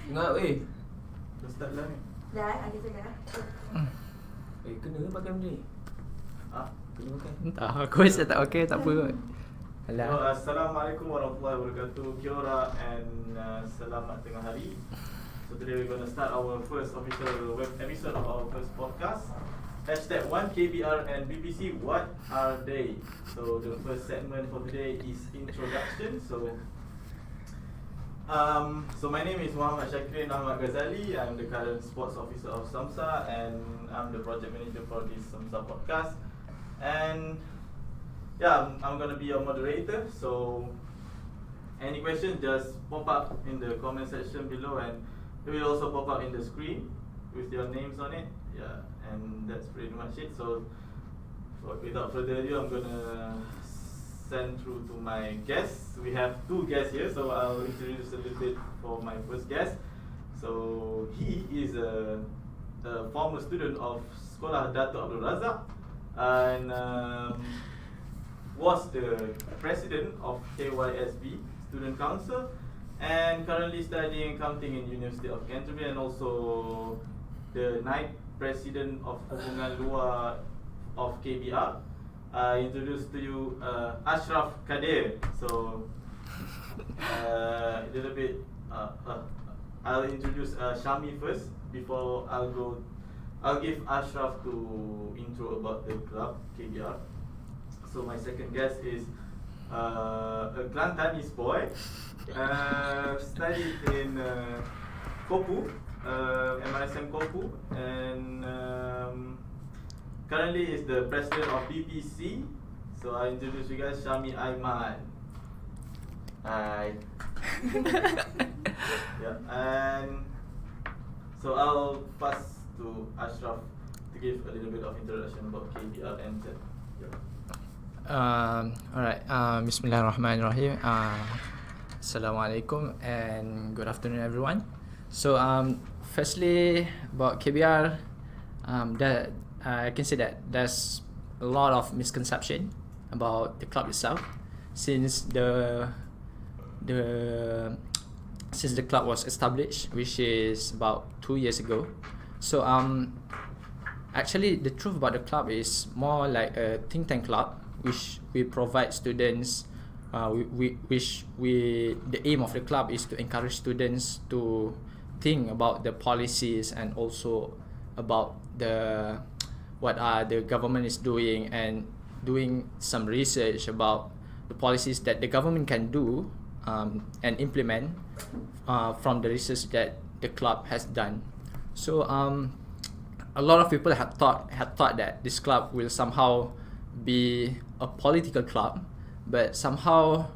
Ingat weh. Dah start lah ni. Dah, ada cakap. Kena ke pakai benda ni? Kena pakai. Entah, aku rasa tak pakai tak apa kot. Alah. Assalamualaikum warahmatullahi wabarakatuh. Kia ora and selamat tengah hari. So today we're going to start our first official web episode of our first podcast. Hashtag 1 KBR and BPC, what are they? So the first segment for today is introduction. So my name is Muhammad Shakrin Ahmad Ghazali. I'm the current sports officer of SAMSA and I'm the project manager for this SAMSA podcast. And yeah, I'm gonna be your moderator. So any questions, just pop up in the comment section below, and it will also pop up in the screen with your names on it. Yeah, and that's pretty much it. So without further ado, I'm gonna send through to my guests. We have two guests here, so I'll introduce a little bit for my first guest. So he is a former student of Sekolah Dato' Abdul Razak and was the president of KYSB Student Council and currently studying accounting in University of Canterbury, and also the ninth president of Hubungan Luar of KBR. I introduce to you Ashraf Kadir. So a little bit I'll introduce Shami first before I'll give Ashraf to intro about the club KBR. So my second guest is a Kelantanese boy, studied in Kopu, MRSM Kopu, and currently is the president of BPC. So I introduce you guys, Shami Aiman. Hi. Yeah, and so I'll pass to Ashraf to give a little bit of introduction about KBR and Z. Yeah. Alright. Bismillahirrahmanirrahim. Assalamualaikum and good afternoon, everyone. So, firstly about KBR, that I can say that there's a lot of misconception about the club itself since the club was established, which is about 2 years ago. So, actually, the truth about the club is more like a think tank club, which we provide students. The aim of the club is to encourage students to think about the policies and also about what the government is doing, and doing some research about the policies that the government can do and implement from the research that the club has done. So a lot of people had thought that this club will somehow be a political club, but somehow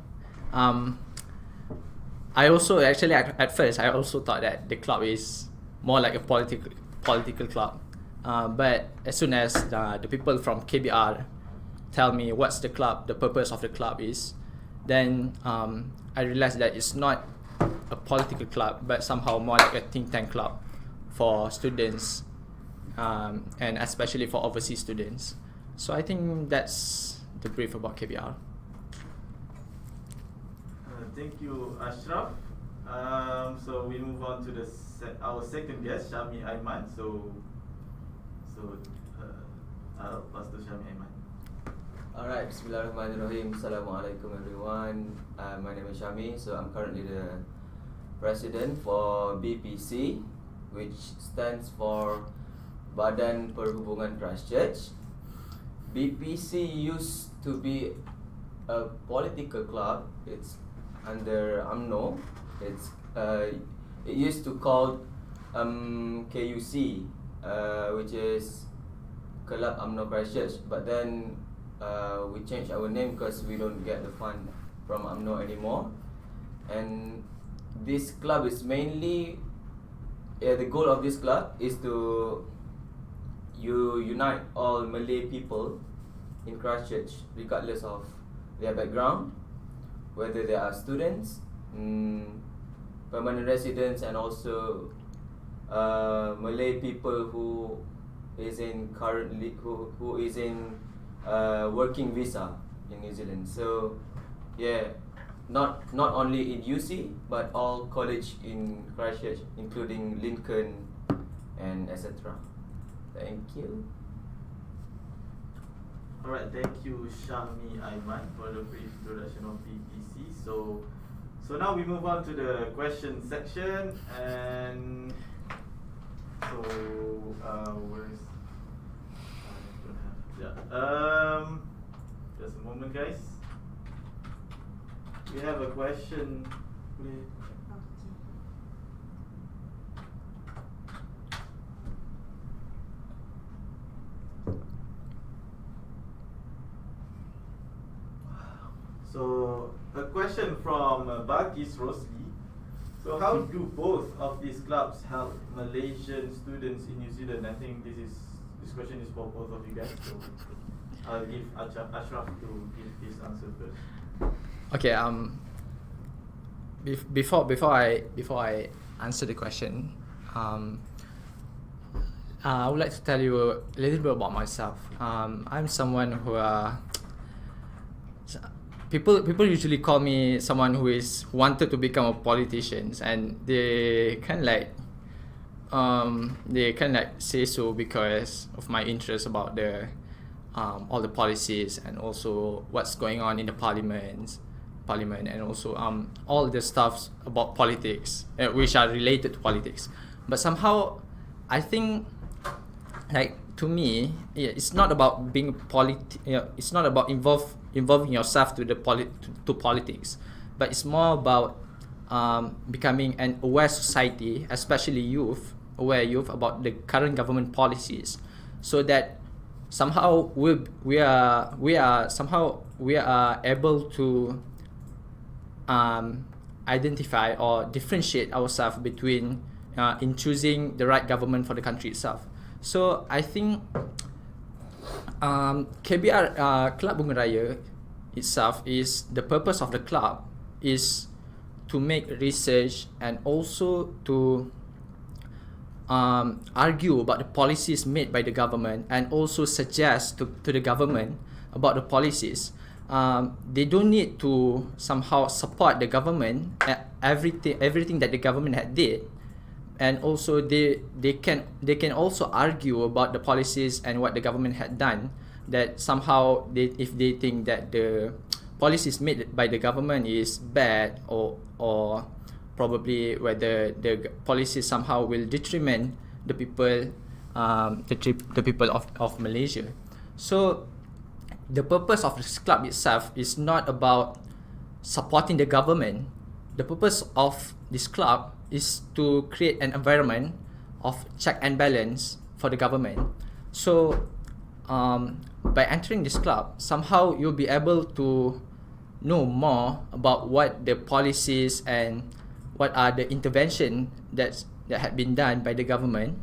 I also actually at first I also thought that the club is more like a political club, but as soon as the people from KBR tell me what's the purpose of the club is, then I realized that it's not a political club, but somehow more like a think tank club for students, and especially for overseas students. So I think that's the brief about KBR. Thank you, Ashraf. So we move on to our second guest, Shami Aiman. So I'll pass to Shami Aiman. Alright, Bismillahirrahmanirrahim. Assalamualaikum everyone. My name is Shami. So I'm currently the president for BPC, which stands for Badan Perhubungan Christchurch. BPC used to be a political club. It's under UMNO. It used to called KUC, which is Club UMNO Christchurch. But then we changed our name because we don't get the fund from UMNO anymore. And this club is mainly the goal of this club is to unite all Malay people in Christchurch, regardless of their background, whether they are students, permanent residents, and also Malay people who is in working visa in New Zealand. So yeah, not only in UC but all college in Christchurch, including Lincoln and etc. Thank you. Alright, thank you Syami Aiman for the brief introduction of BPC. So now we move on to the question section, and so where is I don't have just a moment guys. We have a question. So a question from Bagis Rosli. So how do both of these clubs help Malaysian students in New Zealand? I think this question is for both of you guys. So I'll give Ashraf to give his answer first. Okay. Before I answer the question, I would like to tell you a little bit about myself. I'm someone who people usually call me someone who is wanted to become a politician, and they kind of like say so because of my interest about the all the policies and also what's going on in the parliament, and also all the stuffs about politics which are related to politics. But somehow I think, like, to me, it's not about being it's not about involving yourself to politics, but it's more about becoming an aware society, especially aware youth about the current government policies, so that somehow we are able to identify or differentiate ourselves between in choosing the right government for the country itself. So I think KBR Club Bunga Raya itself, is the purpose of the club is to make research and also to argue about the policies made by the government, and also suggest to the government about the policies. They don't need to somehow support the government at everything that the government had did, and also they can also argue about the policies and what the government had done, that somehow if they think that the policies made by the government is bad, or probably whether the policies somehow will detriment the people the people of Malaysia. So the purpose of this club itself is not about supporting the government. The purpose of this club is to create an environment of check and balance for the government. So by entering this club, somehow you'll be able to know more about what the policies and what are the intervention that had been done by the government,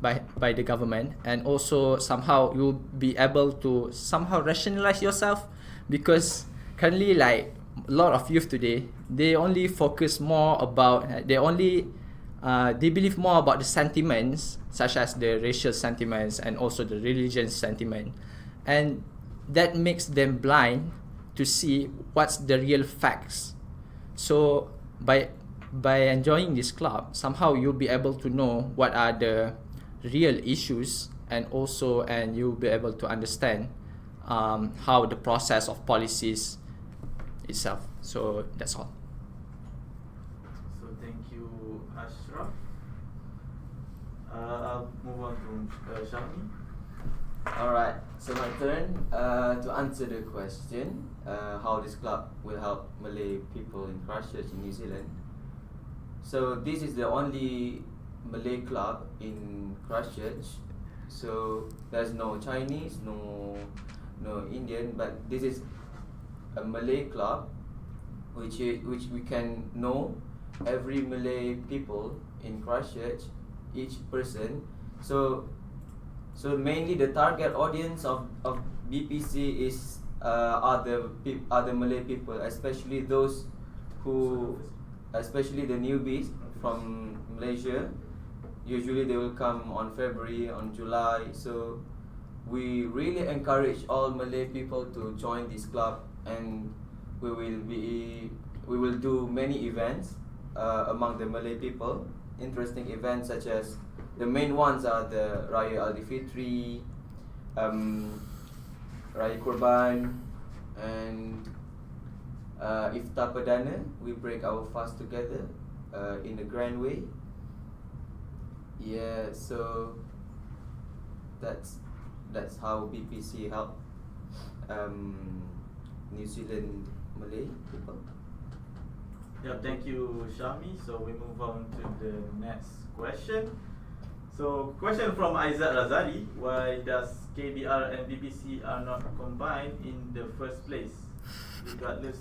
by the government, and also somehow you'll be able to somehow rationalize yourself, because currently, like, a lot of youth today, they only focus more about they believe more about the sentiments, such as the racial sentiments and also the religious sentiment, and that makes them blind to see what's the real facts. So by enjoying this club, somehow you'll be able to know what are the real issues, and you'll be able to understand how the process of policies itself. So that's all. So thank you, Ashraf. I'll move on to Syami. Alright, so my turn to answer the question, how this club will help Malay people in Christchurch in New Zealand. So this is the only Malay club in Christchurch. So there's no Chinese, no Indian, but this is a Malay club which we can know every Malay people in Christchurch, each person. So mainly the target audience of BPC is are the Malay people, especially those especially the newbies from Malaysia. Usually they will come on February, on July. So we really encourage all Malay people to join this club, and we will do many events among the Malay people. Interesting events such as the main ones are the Raya Aidilfitri, Raya Kurban, and Iftar Perdana. We break our fast together in a grand way. Yeah, so that's how BPC help New Zealand Malay people. Yeah, thank you, Shami. So we move on to the next question. So question from Aizat Razali: why does KBR and BPC are not combined in the first place? Regardless,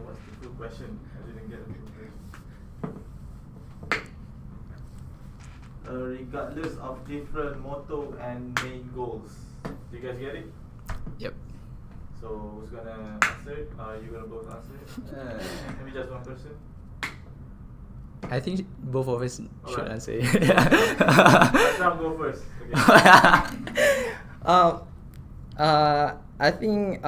what's the full question? I didn't get the full question. Regardless of different motto and main goals. Do you guys get it? Yep. So who's gonna answer it? Are you gonna both answer it? Maybe just one person. I think both of us should Alright. answer. I'll go first. Okay. I think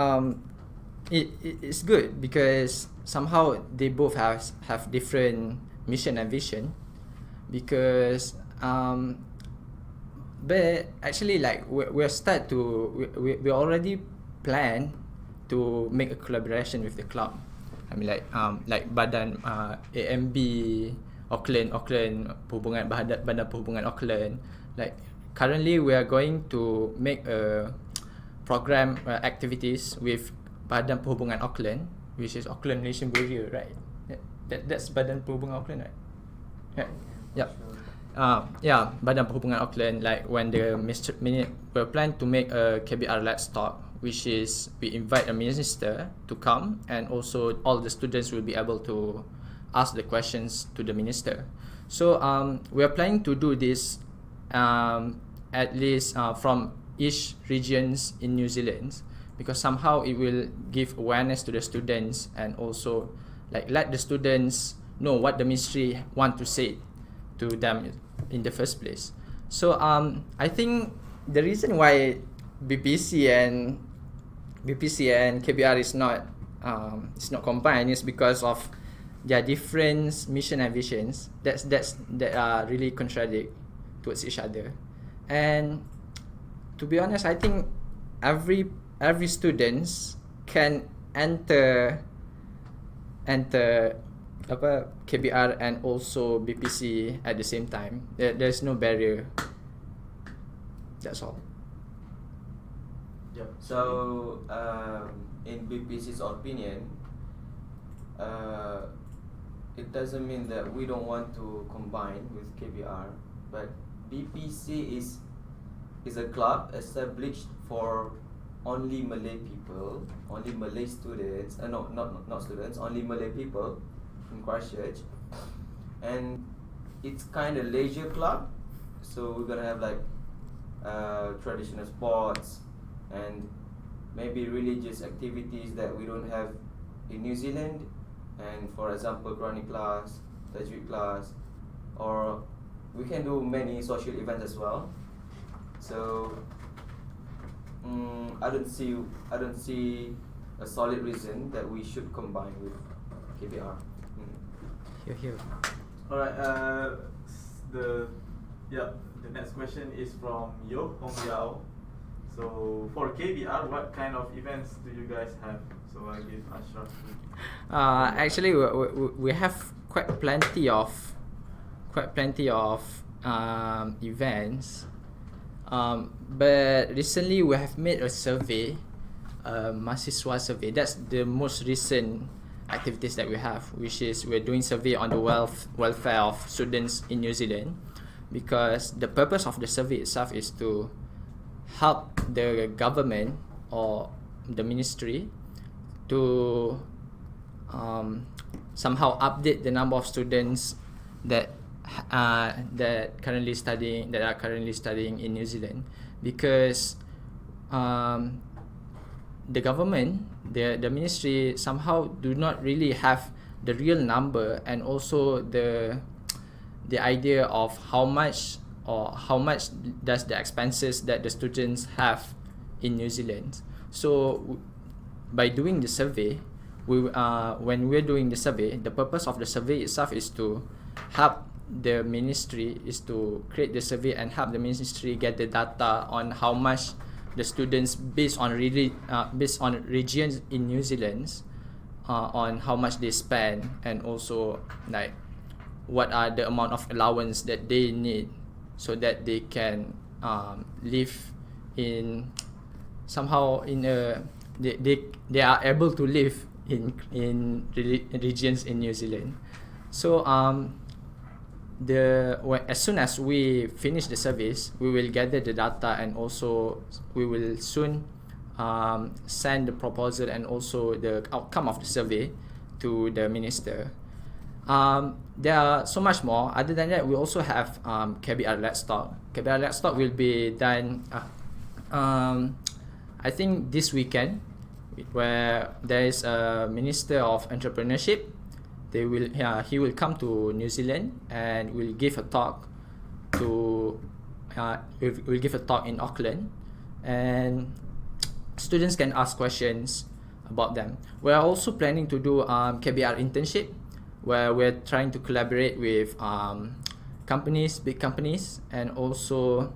it's good because somehow they both have different mission and vision. Because but actually, like we already plan to make a collaboration with the club. I mean, like badan AMB Auckland perhubungan badan perhubungan Auckland. Like currently we are going to make a program activities with badan perhubungan Auckland, which is Auckland Malaysian Bureau, right? That's badan perhubungan Auckland, right? Yeah. Yep. Yeah, badan perhubungan Auckland. Like when we plan to make a KBR Let's Talk, which is we invite a minister to come, and also all the students will be able to ask the questions to the minister. So we are planning to do this at least from each regions in New Zealand, because somehow it will give awareness to the students and also like let the students know what the ministry want to say to them in the first place. So I think the reason why BPC and KBR is not combined is because of their different mission and visions that are really contradict towards each other. And to be honest, I think every students can enter KBR and also BPC at the same time. There's no barrier. That's all. Yep. So in BPC's opinion, it doesn't mean that we don't want to combine with KBR, but BPC is a club established for only Malay people, only Malay students. No, not students, only Malay people in Christchurch, and it's kind of leisure club. So we're gonna have like traditional sports and maybe religious activities that we don't have in New Zealand. And for example, Quranic class, Tajweed class, or we can do many social events as well. So I don't see a solid reason that we should combine with KBR. Here. Alright. The next question is from Yo Hong Yao. So for KBR, what kind of events do you guys have? So I give Ashraf. Actually, we have quite plenty of events. But recently we have made a survey, mahasiswa survey. That's the most recent activities that we have, which is we're doing survey on the welfare of students in New Zealand, because the purpose of the survey itself is to help the government or the ministry to somehow update the number of students that are currently studying in New Zealand, because the government, the ministry somehow do not really have the real number and also the idea of how much does the expenses that the students have in New Zealand. So by doing the survey, when we're doing the survey, the purpose of the survey itself is to help the ministry, is to create the survey and help the ministry get the data on how much the students based on regions in New Zealand, on how much they spend, and also like what are the amount of allowance that they need so that they can live in somehow in a they are able to live in regions in New Zealand. So as soon as we finish the service, we will gather the data, and also we will soon send the proposal and also the outcome of the survey to the minister. There are so much more. Other than that, we also have KBR Let's Talk. KBR Let's Talk will be done, I think, this weekend, where there is a Minister of Entrepreneurship. He will come to New Zealand and will give a talk will give a talk in Auckland, and students can ask questions about them. We are also planning to do KBR internship, where we're trying to collaborate with big companies, and also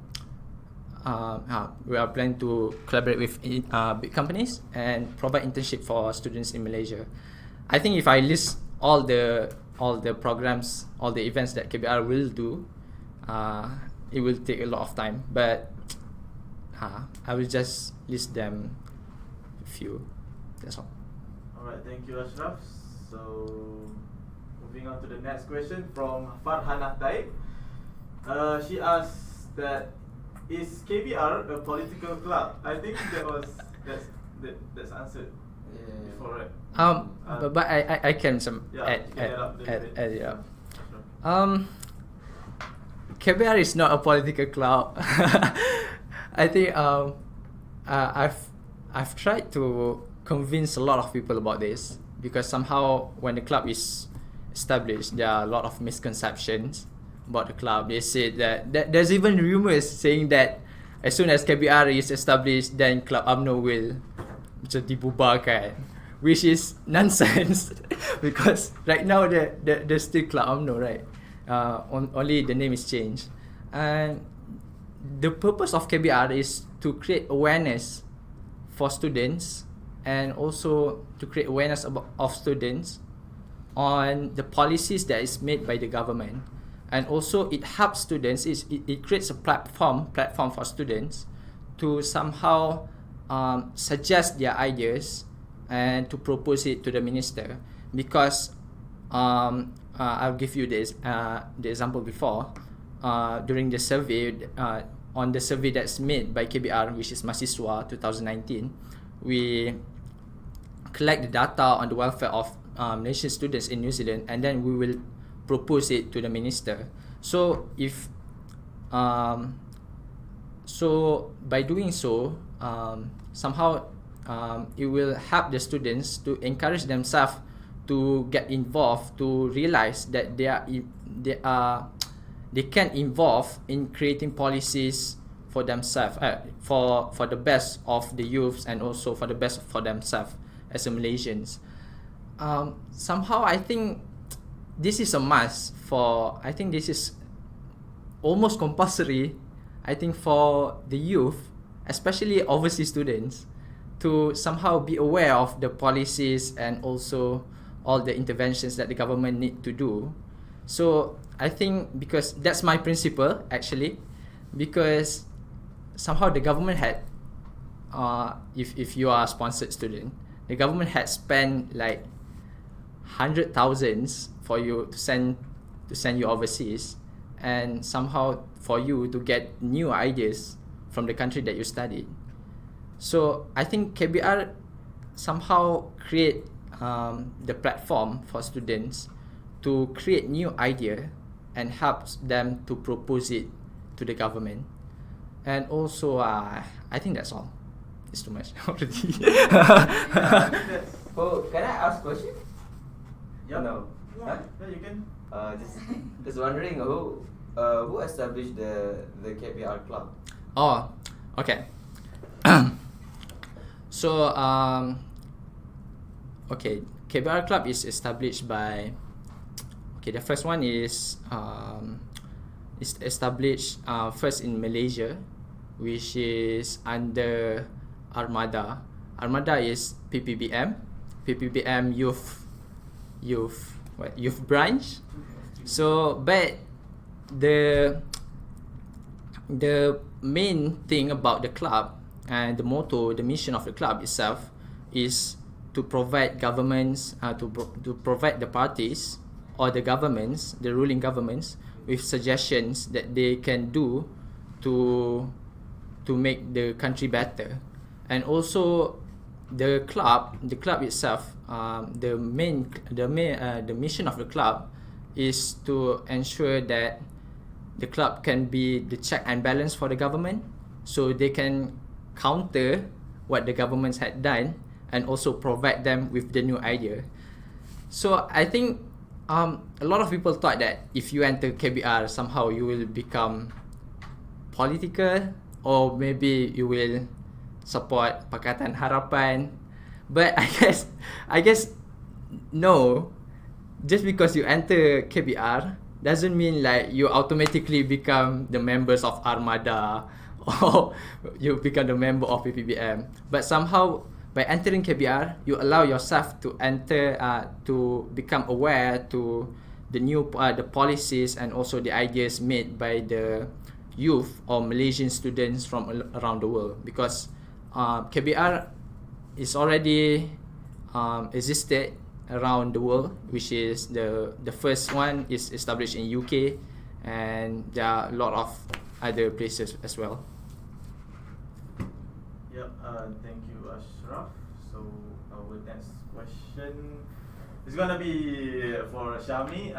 we are planning to collaborate with big companies and provide internship for students in Malaysia. I think if I list all the programs, all the events that KBR will do, it will take a lot of time, but I will just list them a few. That's all. Alright, thank you, Ashraf. So moving on to the next question from Farhana Taib. She asks that, is KBR a political club? I think that's answered before, right? But I can add it up. KBR is not a political club. I think I've tried to convince a lot of people about this, because somehow when the club is established, there are a lot of misconceptions about the club. They say that there's even rumors saying that as soon as KBR is established, then Club UMNO will macam dibubarkan, which is nonsense. Because right now there's still Club UMNO, right? Only the name is changed. And the purpose of KBR is to create awareness for students, and also to create awareness of students on the policies that is made by the government. And also it helps students, it creates a platform for students to somehow suggest their ideas and to propose it to the minister. Because I'll give you this the example before, during the survey, on the survey that's made by KBR, which is Mahasiswa 2019, we collect the data on the welfare of Malaysian students in New Zealand, and then we will propose it to the minister. So if so by doing so, somehow it will help the students to encourage themselves to get involved, to realize that they can involve in creating policies for themselves, for the best of the youths, and also for the best for themselves as a Malaysians. Somehow I think this is a must I think this is almost compulsory, I think, for the youth, especially overseas students, to somehow be aware of the policies and also all the interventions that the government need to do. So I think, because that's my principle actually, because somehow the government had, if you are a sponsored student, the government had spent like 100,000 for you to send you overseas, and somehow for you to get new ideas from the country that you studied. So I think KBR somehow create the platform for students to create new idea and helps them to propose it to the government. And also I think that's all. It's too much already. Oh, can I ask a question? Yep. No. Yeah, you can. Just wondering who established the KBR club? Oh, okay. So okay, KBR Club is established by, okay, the first one is established first in Malaysia, which is under Armada. Armada is PPBM youth branch. So but the main thing about the club and the motto, the mission of the club itself is to provide governments, to provide the parties or the governments, the ruling governments, with suggestions that they can do to make the country better. And also the club itself, the mission of the club is to ensure that the club can be the check and balance for the government, so they can counter what the governments had done and also provide them with the new idea. So I think a lot of people thought that if you enter KBR, somehow you will become political, or maybe you will support Pakatan Harapan. But I guess no. Just because you enter KBR doesn't mean like you automatically become the members of Armada or you become the member of PPBM. But somehow by entering KBR, you allow yourself to enter, to become aware to the new the policies and also the ideas made by the youth or Malaysian students from around the world. Because KBR is already existed around the world, which is the first one is established in UK, and there are a lot of other places as well. Yep, thank you, Ashraf. So our next question is gonna be for Shami.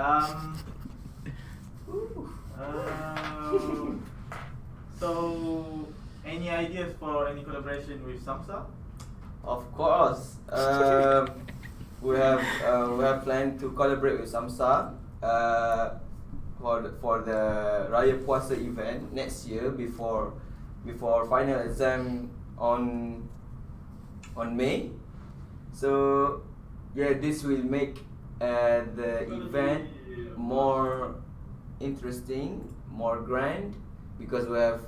So any ideas for any collaboration with Samsa? Of course, we have planned to collaborate with Samsa for the Raya Puasa event next year before final exam on May. So yeah, this will make the event more interesting, more grand, because we're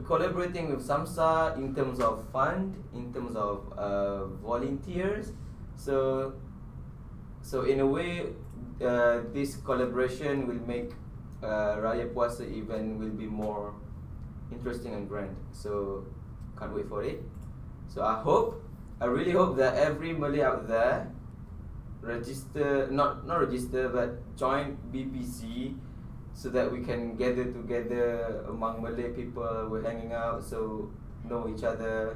collaborating with Samsa in terms of fund, in terms of volunteers. So in a way, this collaboration will make Raya Puasa event will be more interesting and grand. So can't wait for it. So I really hope that every Malay out there not register, but join BPC, so that we can gather together among Malay people. We're hanging out, so know each other.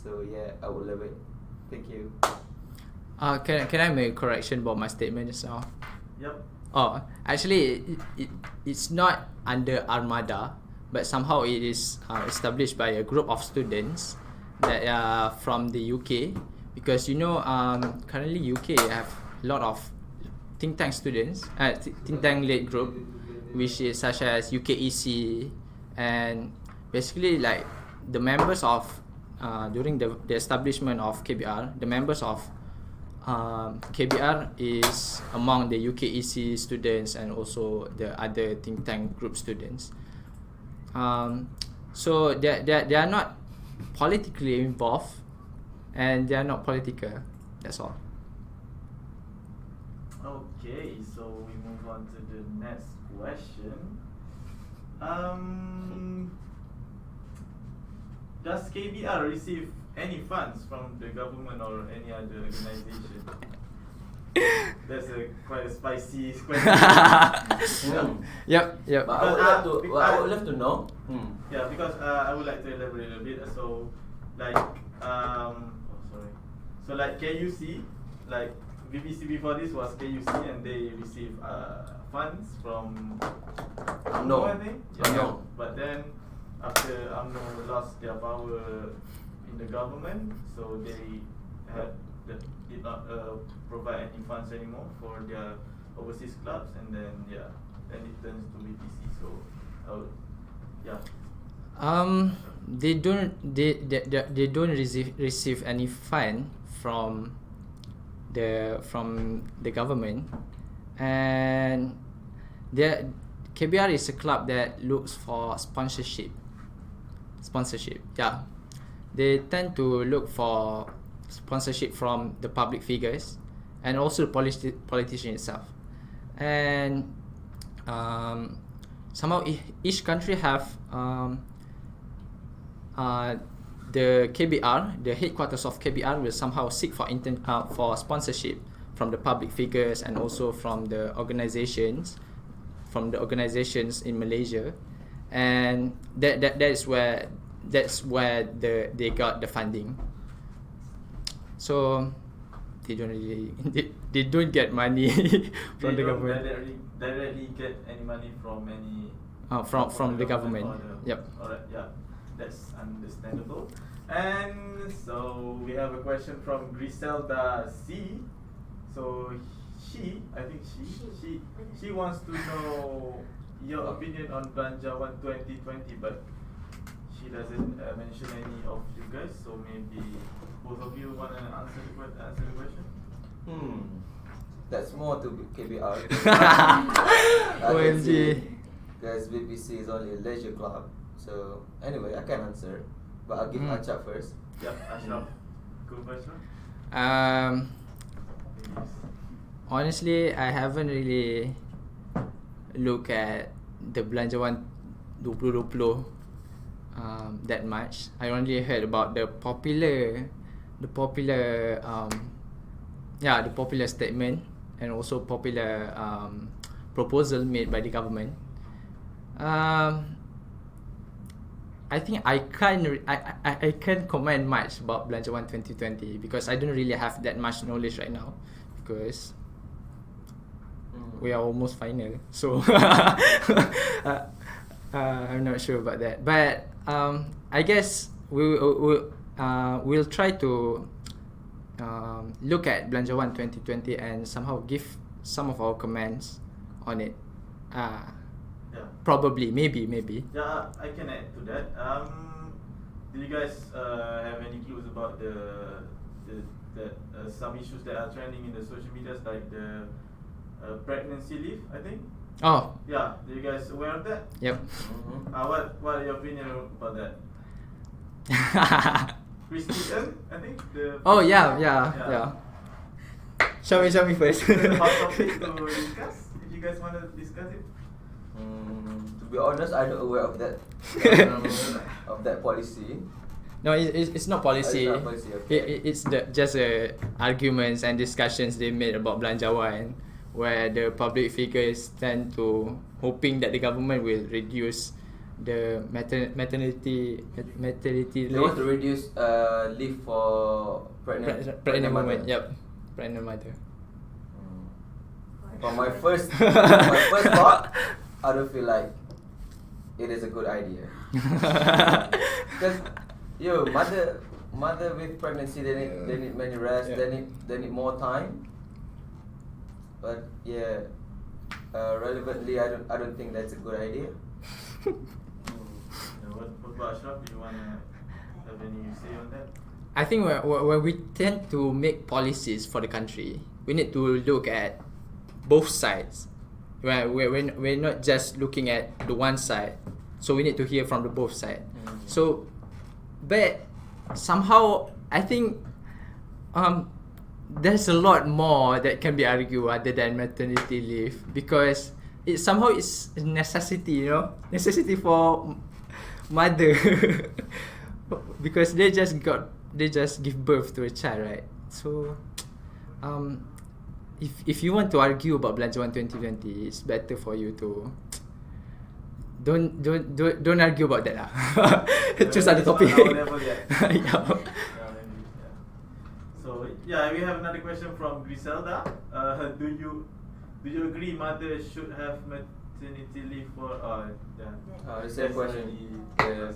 So yeah, I would love it. Thank you. Can I make a correction about my statement just now? Yep. Oh, actually, it's not under Armada, but somehow it is established by a group of students that are from the UK. Because currently UK have a lot of think tank students, think tank led group, which is such as UKEC, and basically like the members of during the establishment of KBR, the members of KBR is among the UKEC students and also the other think tank group students. So they are not politically involved, and they are not political. That's all. Okay, so we move on to the next question. Does KBR receive any funds from the government or any other organization? That's quite a spicy question. Yep. But I would love to know. Yeah, because I would like to elaborate a bit. So, like, So like KUC, like BBC before this was KUC, and they receive funds from UMNO, I think. UMNO. But then after UMNO lost their power in the government, so they did not provide any funds anymore for their overseas clubs, and then then it turns to BPC. So they don't receive any fund from the government, and KBR is a club that looks for sponsorship. Yeah, they tend to look for sponsorship from the public figures and also the politician itself. And somehow each country have the KBR, the headquarters of KBR will somehow seek for sponsorship from the public figures and also from the organizations in Malaysia, and that's where they got the funding. So they don't really they don't get money from the government. Directly get any money from any from the government. Yep. Alright, yeah, that's understandable. And so we have a question from Griselda C. So she wants to know your opinion on Belanjawan 2020, but she doesn't mention any of you guys. So maybe both of you want to answer the question. That's more to KBR. OMG. Because BPC is only a leisure club. So anyway, I can answer, but I'll give Achak first. Yep, Ashraf, go first. Honestly, I haven't really looked at the Belanjawan 2020 that much. I only heard about the popular statement and also popular proposal made by the government. I think I can't comment much about Belanjawan 2020 because I don't really have that much knowledge right now because we are almost final. So I'm not sure about that. But I guess we'll try to look at Belanjawan 2020 and somehow give some of our comments on it. Probably, maybe. Yeah, I can add to that. Do you guys have any clues about the some issues that are trending in the social medias, like the pregnancy leave? I think. Oh. Yeah. Do you guys aware of that? Yep. What are your opinion about that? Christian, I think. Oh yeah. Show me first. It's a hot topic to discuss. If you guys want to discuss it. To be honest, I'm not aware of that of that policy. No, it's not policy. It's not policy. Okay. It's just arguments and discussions they made about Belanjawan, where the public figures tend to hoping that the government will reduce the maternity leave. They want to reduce leave for pregnant women. Yep, pregnant mother. For my first thought, I don't feel like it is a good idea. Because mother with pregnancy, they need many rest. Yeah. They need more time. But yeah, relevantly, I don't think that's a good idea. What about Ashraf? Do you want to have any say on that? I think when we tend to make policies for the country, we need to look at both sides. We're not just looking at the one side, so we need to hear from the both side. So, but somehow I think there's a lot more that can be argued other than maternity leave, because it somehow is a necessity, necessity for mother because they just give birth to a child, right? So if you want to argue about Belanjawan 2020, it's better for you to don't argue about that lah. Choose other topic. So yeah, we have another question from Griselda. Do you agree mother should have maternity leave for the same question. Yeah.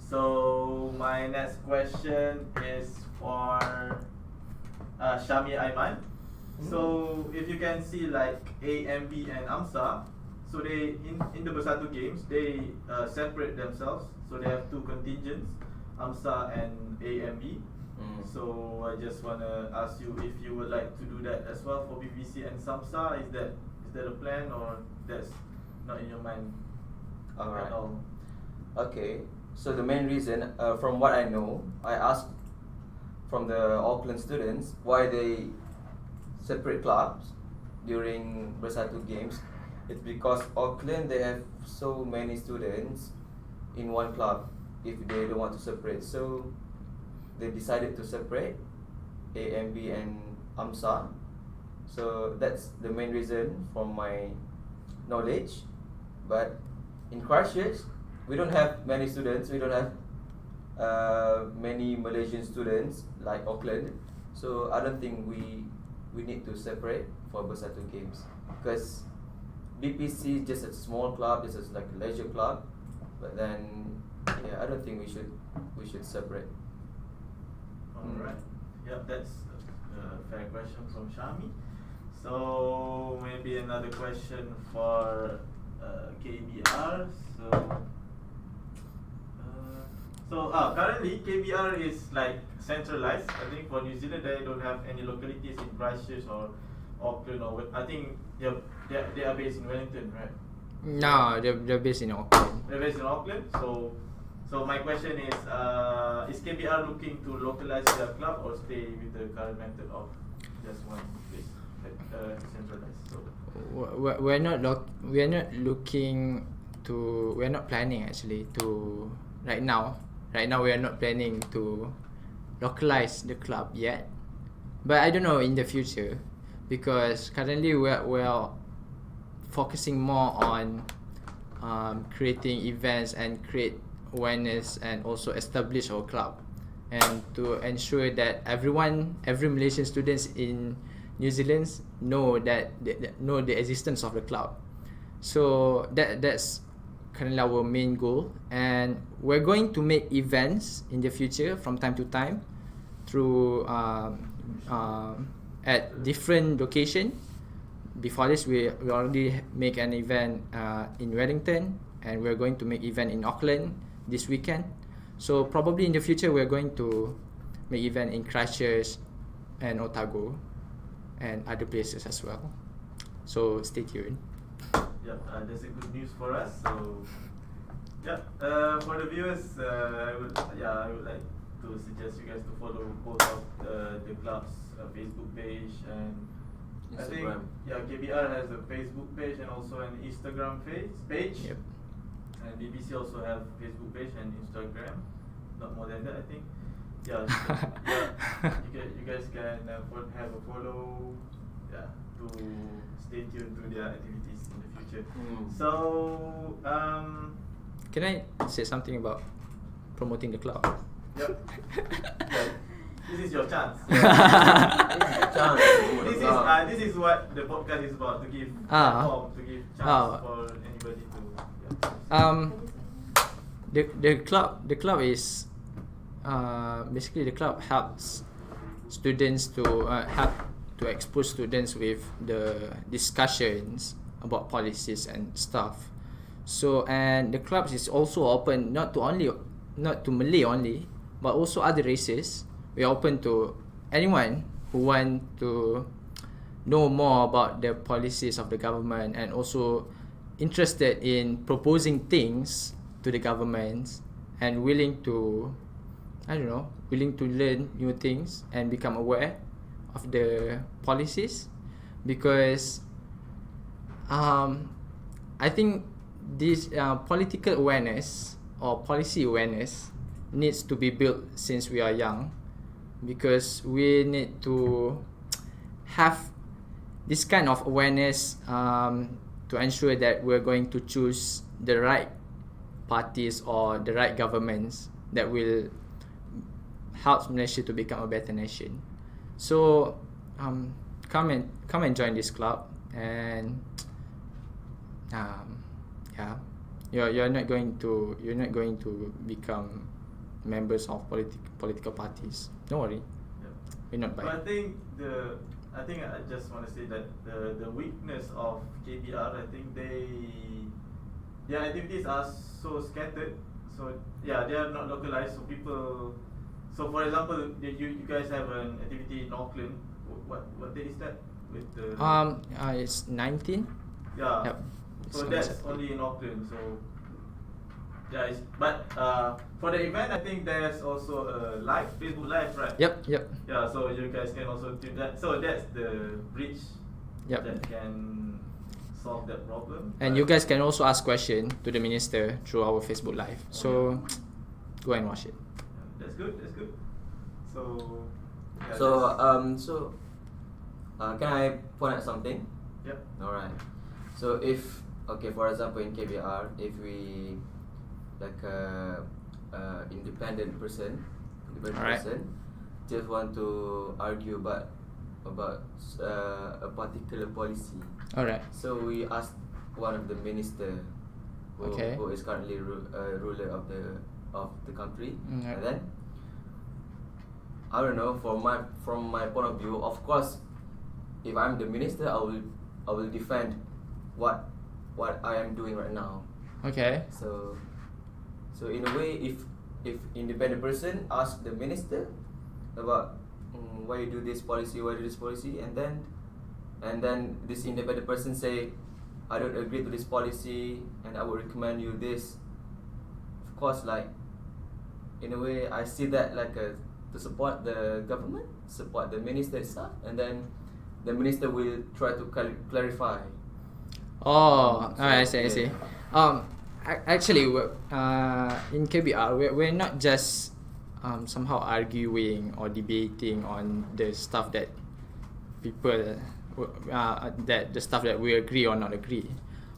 So my next question is for Shami Aiman. So if you can see like AMB and AMSA, so they in the Bersatu games they separate themselves. So they have two contingents, AMSA and AMB. So I just wanna ask you if you would like to do that as well for BPC and SAMSA. Is that a plan, or that's not in your mind Alright. at all? Okay, so the main reason, from what I know, I asked from the Auckland students why they separate clubs during Bersatu games. It's because Auckland, they have so many students in one club if they don't want to separate. So they decided to separate AMB and AMSA. So that's the main reason from my knowledge. But in Christchurch, we don't have many students. We don't have many Malaysian students like Auckland. So I don't think we need to separate for Bersatu games, because BPC is just a small club. This is like a leisure club. But then, yeah, I don't think we should separate. Alright. Yep, that's a fair question from Shami. So maybe another question for KBR. Currently KBR is like centralized. I think for New Zealand they don't have any localities in Christchurch or Auckland I think they are based in Wellington, right? No, they're based in Auckland. They're based in Auckland. So my question is KBR looking to localize their club or stay with the current method of just one place, centralized? So We're not looking to. We're not planning actually to right now. Right now, we are not planning to localize the club yet. But I don't know in the future, because currently we're focusing more on creating events and create awareness and also establish our club, and to ensure that every Malaysian students in New Zealand know know the existence of the club. So that's currently our main goal, and we're going to make events in the future from time to time through at different location. Before this, we already make an event in Wellington, and we're going to make event in Auckland this weekend. So probably in the future we're going to make event in Christchurch and Otago and other places as well. So stay tuned. Yep, that's a good news for us. So for the viewers, I would like to suggest you guys to follow both of the club's Facebook page and Instagram. I think KBR has a Facebook page and also an Instagram page. Yep. And BBC also have Facebook page and Instagram. Not more than that, I think. Yeah, you guys can have a follow. Yeah, to stay tuned to their activities in the future. So Can I say something about promoting the club? yep. This is your chance. This is what the podcast is about, to give platform, to give chance for anybody to. The club is basically the club helps students to help to expose students with the discussions about policies and stuff. So, and the clubs is also open not to Malay only, but also other races. We are open to anyone who want to know more about the policies of the government, and also interested in proposing things to the government, and willing to learn new things and become aware of the policies. Because I think this political awareness or policy awareness needs to be built since we are young, because we need to have this kind of awareness to ensure that we're going to choose the right parties or the right governments that will help Malaysia to become a better nation. So come and join this club, and you're not going to become members of political parties. Don't worry. We're not But buying. I think I just want to say that the weakness of KBR, I think their activities are so scattered. So they are not localized. So So for example, you guys have an activity in Auckland. What day is that? With the It's 19. yeah. Yep. It's So on that's Saturday. only in Auckland. So yeah, but for the event, I think there's also a live Facebook Live, right? Yep. Yeah, so you guys can also do that. So that's the bridge Yep. that can solve that problem. And But- you guys can also ask question to the minister through our Facebook Live. So go and watch it. Yeah, that's good. That's good. So yeah, Can I point out something? yep. Alright. So if for example in KBR, if we like independent person Alright. just want to argue about a particular policy. Alright. So we asked one of the minister Okay. who is currently ruler of the country, Mm, and then I don't know, from my point of view, of course, if I'm the minister, I will defend what I am doing right now. Okay. So in a way, if independent person ask the minister about why you do this policy, and then this independent person say, I don't agree to this policy, and I would recommend you this. Of course, like in a way, I see that like to support the government, support the minister itself, and then the minister will try to clarify. Oh, So, I see. yeah. Actually, in KBR, we're not just somehow arguing or debating on the stuff that people that the stuff that we agree or not agree.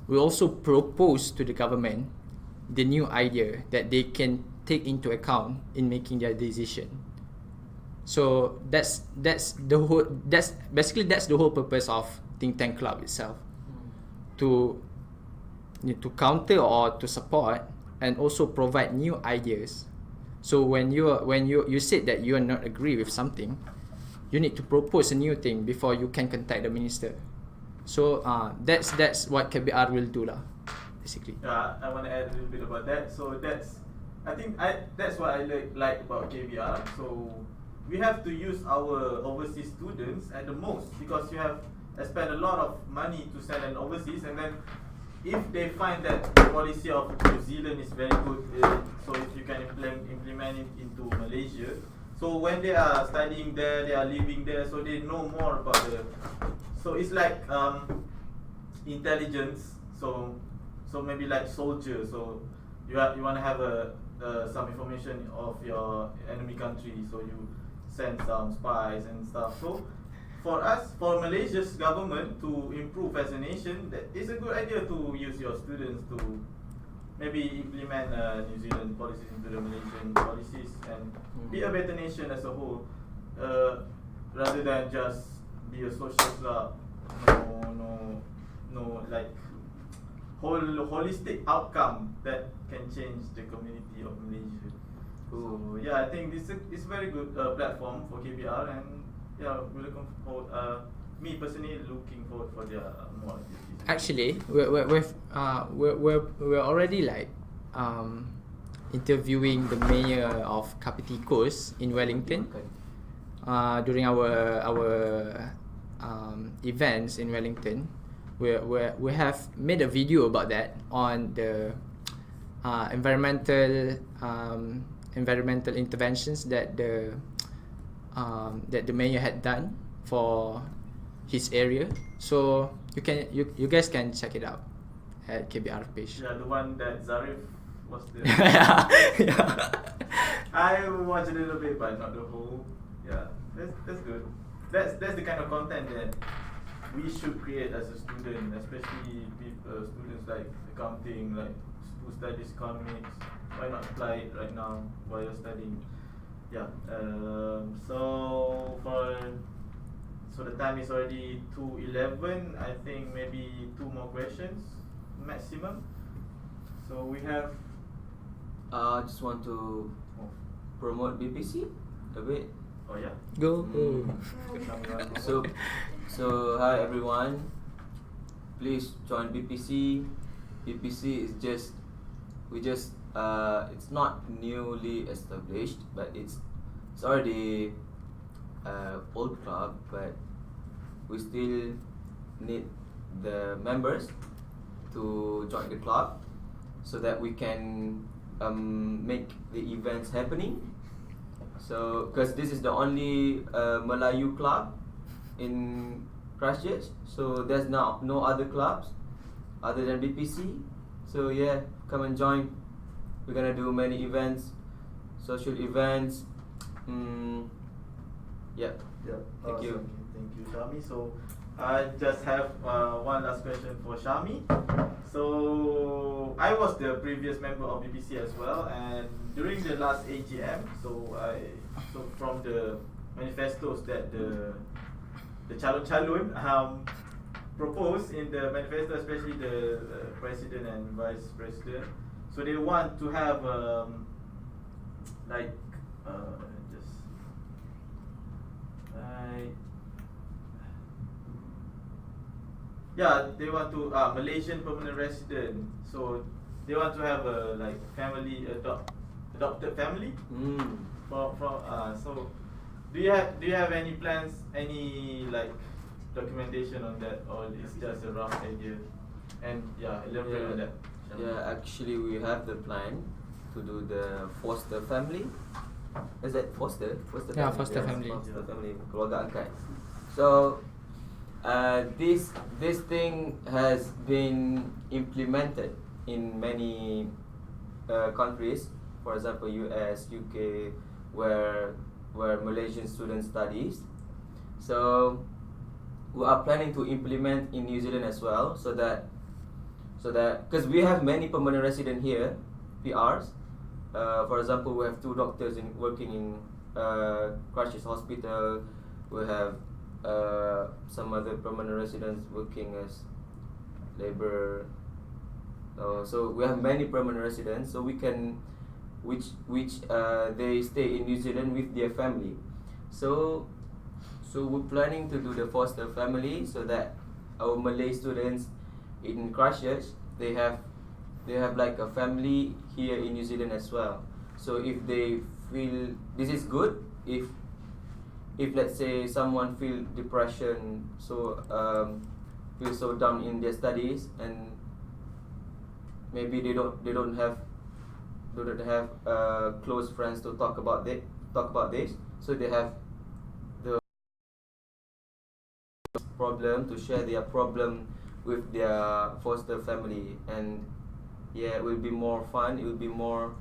We also propose to the government the new idea that they can take into account in making their decision. So that's the whole purpose of think tank club itself, to counter or to support and also provide new ideas. So when you said that you are not agree with something, you need to propose a new thing before you can contact the minister. So that's what KBR will do lah, basically. Yeah, I want to add a little bit about that. So that's what I like about KBR. So we have to use our overseas students at the most, because you have spend a lot of money to send them overseas, and then if they find that the policy of New Zealand is very good, so if you can implement it into Malaysia, so when they are studying there, they are living there, so they know more about so it's like intelligence. So maybe like soldiers. So you want to have some information of your enemy country, so you send some spies and stuff. So for Malaysia's government to improve as a nation, that is a good idea to use your students to maybe implement New Zealand policies into the Malaysian policies and be a better nation as a whole, rather than just be a social club. No, like holistic outcome that can change the community of Malaysia. So yeah, I think it's a very good platform for KBR, and yeah, we're looking forward. Me personally, looking forward for their more activities. Actually, we're already like interviewing the mayor of Kapiti Coast in Wellington during our events in Wellington. We have made a video about that on the environmental interventions that the mayor had done for his area. So you guys can check it out at KBR page. Yeah, the one that Zarif was the. yeah. I watched a little bit, but not the whole. Yeah, that's good. That's the kind of content that we should create as a student, especially students like accounting, like who studies economics. Why not apply it right now while you're studying? Yeah. So the time is already 2:11. I think maybe 2 more questions maximum. So we have. Just want to promote BPC a bit. Oh yeah. Go. So hi everyone, please join BPC. BPC is it's not newly established, but it's it's already old club, but we still need the members to join the club so that we can make the events happening. So, because this is the only Melayu club in Christchurch, so there's now no other clubs other than BPC. So yeah, come and join. We're gonna do many events, social events. Yep. Yep. Thank you. Thank you, Shami. So I just have one last question for Shami. So I was the previous member of BPC as well, and during the last AGM, so from the manifestos that the calon proposed in the manifesto, especially the president and vice president, so they want to have they want to Malaysian permanent resident. So they want to have a family adopted family. So do you have any plans, any documentation on that, or it's just a rough idea? And elaborate on that. Yeah, actually we have the plan to do the foster family. Is that foster? Foster Yeah, family. foster Yes, family. Foster family, keluarga angkat. So this thing has been implemented in many countries. For example, US, UK, where Malaysian students studies. So we are planning to implement in New Zealand as well, so that because we have many permanent resident here, PRs. For example, we have 2 doctors working in Christchurch Hospital. We have some other permanent residents working as labor. So we have many permanent residents. So we can, which they stay in New Zealand with their family. So we're planning to do the foster family so that our Malay students in Christchurch, they have like a family here in New Zealand as well. So if they feel this is good, if let's say someone feel depression, so feel so down in their studies, and maybe they don't have close friends to talk about this, so they have the problem to share their problem with their foster family. And yeah, it will be more fun, it will be more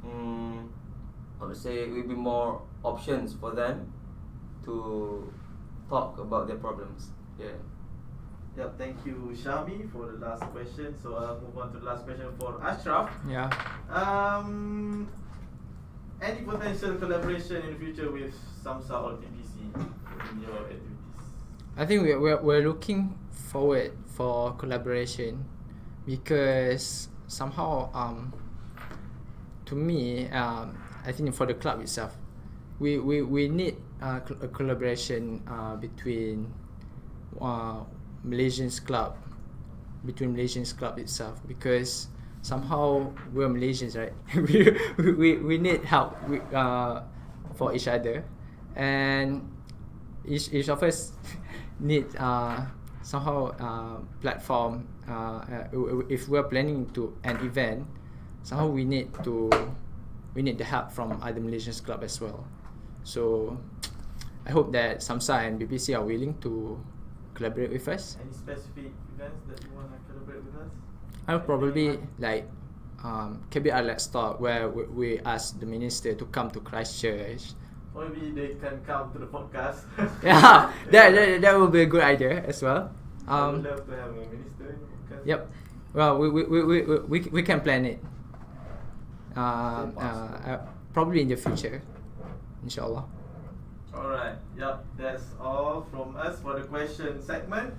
I would say it will be more options for them to talk about their problems. Yeah. Yep, thank you, Shami, for the last question. So I'll move on to the last question for Ashraf. Yeah. Any potential collaboration in the future with SAMSA or BPC in your activities? I think we're looking forward for collaboration, because somehow to me I think for the club itself, we need a collaboration between Malaysians club itself, because somehow we're Malaysians, right? we need help for each other, and each of us need somehow platform. If we're planning to an event, somehow we need the help from other Malaysian club as well. So I hope that SAMSA and BPC are willing to collaborate with us. Any specific events that you want to collaborate with us? I'll probably like KBR Let's Talk, where we ask the minister to come to Christchurch. Or maybe they can come to the podcast. Yeah, that would be a good idea as well. I would love to have a minister in the podcast. Yep. Well, we can plan it. Probably in the future, inshallah. Alright, yep, that's all from us for the question segment.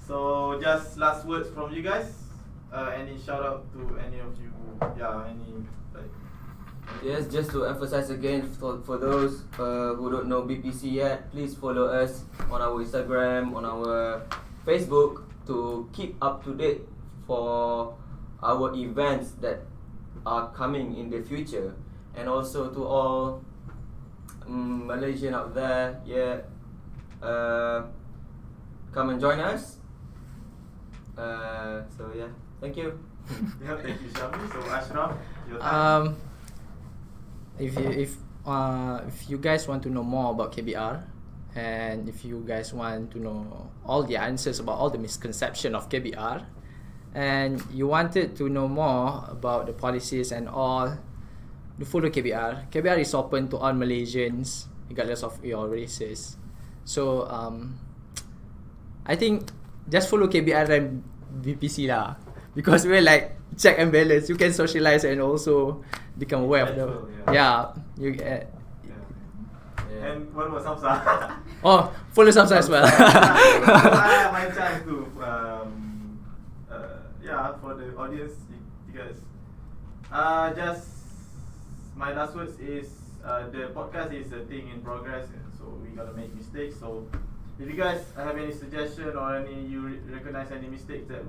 So just last words from you guys. Any shout out to any of you? Yes, just to emphasize again, for those who don't know BPC yet, please follow us on our Instagram, on our Facebook, to keep up to date for our events that are coming in the future. And also to all Malaysian out there, yeah, come and join us. So yeah, thank you. Yeah, thank you, Shami. So Ashraf, your time. If you guys want to know more about KBR, and if you guys want to know all the answers about all the misconception of KBR, and you wanted to know more about the policies and all, to follow KBR. KBR is open to all Malaysians, regardless of your races. So I think just follow KBR and BPC lah, because we're like check and balance. You can socialize and also become aware of the you Yeah. Yeah. And what about Samsa? oh follow Samsung as well. My chance to for the audience, you guys. Just my last words is the podcast is a thing in progress, so we gotta make mistakes. So if you guys have any suggestion or any recognize any mistakes that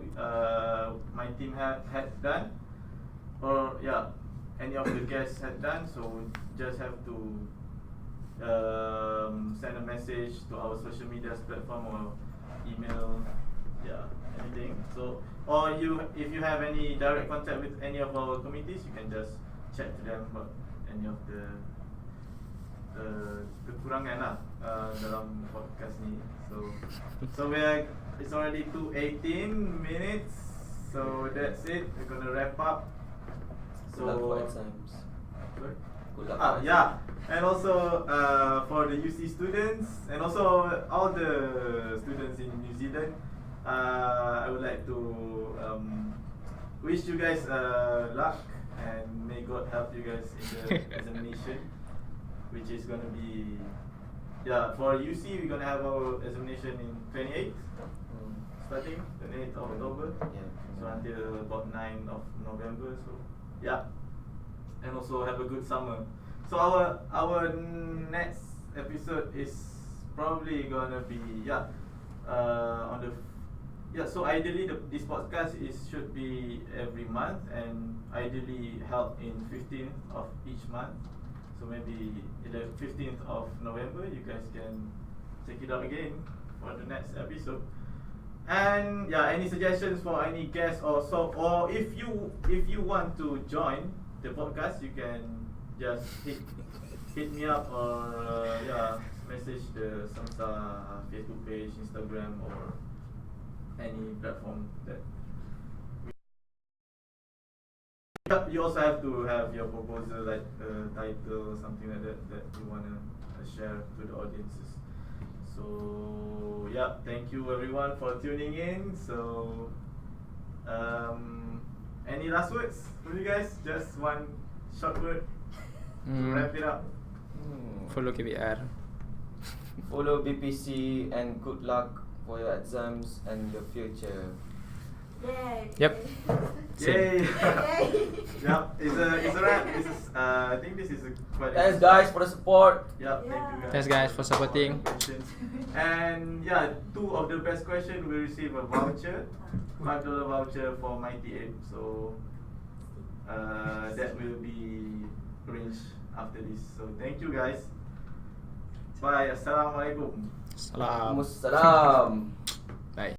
my team had done, or any of the guests had done, so just have to send a message to our social media platform or email, anything. So or if you have any direct contact with any of our committees, you can just chat to them about any of the kekurangan lah dalam podcast ni. So it's already 2:18 minutes. So that's it. We're gonna wrap up. Good luck for exams. Sorry? Good luck. for Yeah, and also for the UC students and also all the students in New Zealand, I would like to wish you guys luck and may God help you guys in the examination, which is gonna be for UC we're gonna have our examination in 28th, starting 28th of October. Yeah. So until about 9th of November. So and also have a good summer. So our next episode is probably gonna be on the so ideally this podcast should be every month and ideally held in 15th of each month. So maybe the 15th of November you guys can check it out again for the next episode. And any suggestions for any guests or if you want to join the podcast, you can just hit me up or message the Samsa Facebook page, Instagram, or any platform that. You also have to have your proposal, like title or something like that you wanna share to the audiences. So thank you everyone for tuning in. So any last words for you guys? Just one short word to wrap it up. Follow KBR. Follow BPC and good luck for your exams and your future. Yay! Yep. Yay! Yay! Yep, it's a wrap. This is I think this is a quite. Thanks guys for the support. Thank you guys. Thanks guys for supporting. Questions. And two of the best questions will receive a voucher, $5 voucher for Mighty Ape. So that will be arranged after this. So thank you guys. Bye. Assalamualaikum. Salam. Waalaikumsalam.